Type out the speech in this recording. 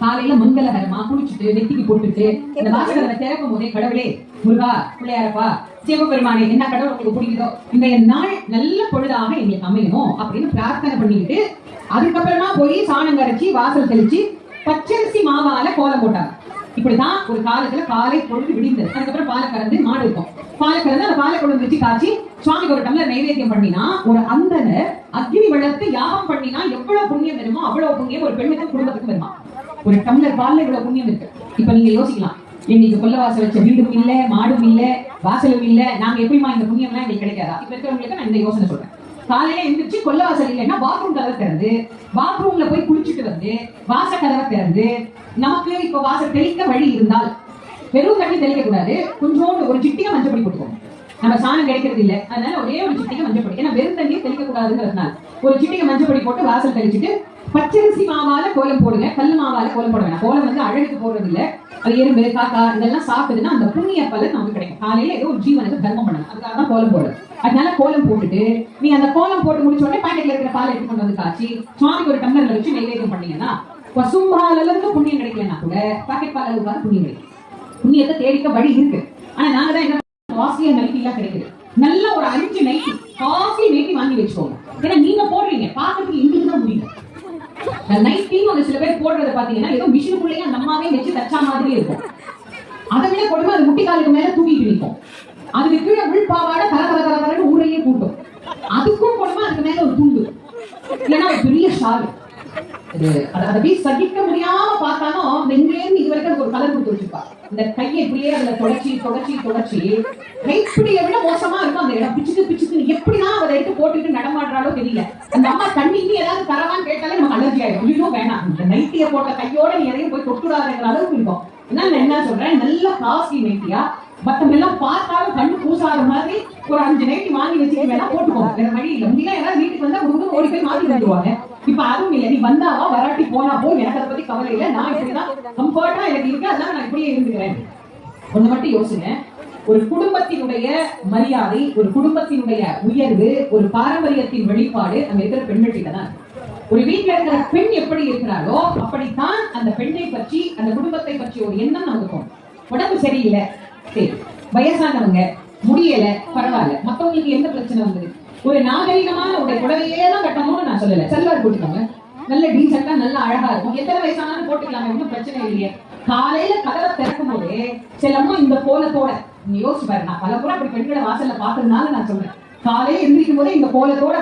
காலையில மங்களகரமா குளிச்சுட்டு நெத்திக்கு போட்டுட்டு இந்த வாசகரை திறக்கும் போதே கடவுளே முருகா பிள்ளையாரப்பா சிவபெருமானே என்ன கடவுள் உங்களுக்கு பிடிக்குதோ இந்த நாள் நல்ல பொழுதாக எங்களுக்கு அமையணும் அப்படின்னு பிரார்த்தனை பண்ணிக்கிட்டு அதுக்கப்புறமா போய் சாணம் கரைச்சி வாசல் தெளிச்சு பச்சரிசி மாவால கோலம் போட்டாங்க. இப்படிதான் ஒரு காலத்துல காலை பொழுது விடிந்தது. அதுக்கப்புறம் பாலை கறந்து மாடு இருக்கும். பாலை கறந்து அந்த பாலை கொண்டு வச்சு காய்ச்சி சுவாமிக்கு ஒரு டம்ளர் நைவேத்தியம் பண்ணினா ஒரு அந்தனர் அக்னி வளர்த்து யாகம் பண்ணினா எவ்வளவு புண்ணியம் வருமோ அவ்வளவு புண்ணியம் ஒரு பெண்ணுக்கும் குடும்பத்துக்கும் வருமா. ஒரு டம்ளர் பால்ல இவ்வளவு புண்ணியம் இருக்கு. இப்ப நீங்க யோசிக்கலாம், எங்களுக்கு கொல்ல வாசல் வச்ச வீடும் இல்ல, மாடும் இல்ல, வாசலும் இல்ல, நாங்க எப்படிமா இந்த புண்ணியம் எல்லாம் எங்களுக்கு கிடைக்காதா? இப்ப இருக்கிறவங்களுக்கு நான் இந்த யோசனை சொல்றேன். காலையில எந்திரிச்சு கொல்ல வாசல் இல்லைன்னா பாத்ரூம் கதவை திறந்து பாத்ரூம்ல போய் குளிச்சுட்டு வந்து வாச கதவை திறந்து நமக்கு இப்ப வாசல் தெளிக்க வழி இருந்தால் வெறும் தண்ணி தெளிக்க கூடாது, கொஞ்சோண்டு ஒரு சிட்டிகை மஞ்சப்பொடி போட்டுக்கோங்க. நம்ம சாணம் கிடைக்கிறது இல்ல, அதனால ஒரே ஒரு சிட்டிகை மஞ்சப்பொடி, ஏன்னா வெறும் தண்ணியை தெளிக்க கூடாதுங்கிறதுனால ஒரு சிட்டிகை மஞ்சப்பொடி போட்டு வாசல் தெளிச்சுட்டு பச்சரிசி மாவால கோலம் போடுங்க. கல் மாவால கோலம் போட வேணாம். கோலம் வந்து அழகுக்கு போடுறது இல்ல, அது எறும்பு காக்கா இதெல்லாம் சாப்பிடுதுன்னா அந்த புண்ணிய பலன் நமக்கு கிடைக்கும். காலையில ஏதோ ஒரு ஜீவனுக்கு தர்மம் பண்ணணும், அதுக்காக தான் கோலம் போடுறது. அதனால கோலம் போட்டுட்டு நீ அந்த கோலம் போட்டு முடிச்ச உடனே பாக்கெட்ல இருக்கிற பால் எடுத்து கொண்டு வந்து காய்ச்சி சுவாமிக்கு ஒரு டம்ளர்ல வச்சு நைவேத்தியம் பண்ணீங்கன்னா பசும்பால் அளவுக்கு புண்ணியம் கிடைக்கலன்னா கூட பாக்கெட் பால் அளவுக்காக புண்ணியம் கிடைக்கும். புண்ணியத்தை தேடிக்க வழி இருக்கு. ஆனா நாங்க தான் என்ன காஸ்ட்லியா நைட்டி எல்லாம் கிடைக்குது. நல்ல ஒரு 5 நைட்டி காஸ்ட்லி நைட்டி வாங்கி வச்சுக்கோங்க. ஏன்னா நீங்க போடுறீங்க பாக்கிறதுக்கு இங்கிட்டு தான் முடியும். நைட்டின்னு ஒரு சில பேர் போடுறத பாத்தீங்கன்னா ஏதோ மிஷினுக்குள்ளேயே அந்த அம்மாவே வச்சு தச்சா மாதிரி இருக்கும். அதை விட கொடுமை அது முட்டி காலுக்கு மேல தூக்கிட்டு நிற்கும். அதுக்கு கீழே உள்பாவாட கரகரகரன்னு ஊரையே கூட்டும். அதுக்கும் கொடுமை அதுக்கு மேல ஒரு துண்டு, ஏன்னா ஒரு பெரிய ஷால். அதை சகிக்க முடியாம பார்த்தாலும் இங்கிலேருந்து இது வரைக்கும் ஒரு கலர் கொடுத்து வச்சிருப்பா. இந்த கையை இப்படியே அதுல தொடச்சி தொடச்சி தொடச்சி கைப்பிடியை விட மோசமா இருக்கும் அந்த இடம். பிச்சுக்கு பிச்சுக்கு எப்படிதான் அதை எடுத்து போட்டுட்டு நடமாடுறாலோ தெரியல. அந்த அம்மா தண்ணி ஏதாவது தரவான்னு கேட்டாலே நமக்கு அலர்ஜி ஆயிடும். இன்னும் வேணாம், இந்த நைட்டியை போட்ட கையோட நீ எதையும் போய் தொட்டுடாதுங்கிற அளவுக்கு இருக்கும். நான் என்ன சொல்றேன், நல்ல காஸ்ட்லி நைட்டியா மத்தவங்க எல்லாம் பார்த்தாலும் கண்ணு பூசாத மாதிரி ஒரு 5 நைட்டி வாங்கி வச்சுட்டு வேணா போட்டுக்கோங்க. வேற வழி இல்லை. முன்னாடி ஏதாவது வீட்டுக்கு வந்தா உங்களுக்கு ஓடி போய் மாத்தி வந்துருவாங்க. இப்ப அதுவும் இல்லை, நீ வந்தாவா வராட்டி போனா போ, எனக்கு அதை பத்தி கவலை இல்லை, நான் இப்படிதான் கம்ஃபர்ட்டா எனக்கு இருக்கு, அதனால நான் இப்படியே இருந்துக்கிறேன். ஒண்ணு மட்டும் யோசிங்க, ஒரு குடும்பத்தினுடைய மரியாதை, ஒரு குடும்பத்தினுடைய உயர்வு, ஒரு பாரம்பரியத்தின் வெளிப்பாடு அங்க இருக்கிற பெண்கள் கிட்டதான். ஒரு வீட்டுல இருக்கிற பெண் எப்படி இருக்கிறாரோ அப்படித்தான் அந்த பெண்ணை பற்றி அந்த குடும்பத்தை பற்றி ஒரு எண்ணம் நமக்கு தோணும். உடம்பு சரியில்லை, சரி, வயசானவங்க முடியல, பரவாயில்ல, மத்தவங்களுக்கு எந்த பிரச்சனை வந்தது, ஒரு நாகரிகமான உடைய புடவையே தான் கட்டணும்னு நான் சொல்லல, சல்வார் போட்டுக்கோங்க, நல்ல டீசெண்டா நல்ல அழகா இருக்கும், எத்தனை வயசானாலும் போட்டுக்கலாம், ஒன்றும் பிரச்சனை இல்லையே. காலையில கதவை திறக்கும் போதே சிலமோ இந்த கோலத்தோட நீ யோசிச்சு பாரு. நான் பல கூட அப்படி பெண்களை வாசல்ல பாக்குறதுனால நான் சொல்றேன், காலையில எந்திரிக்கும் போதே இந்த கோலத்தோட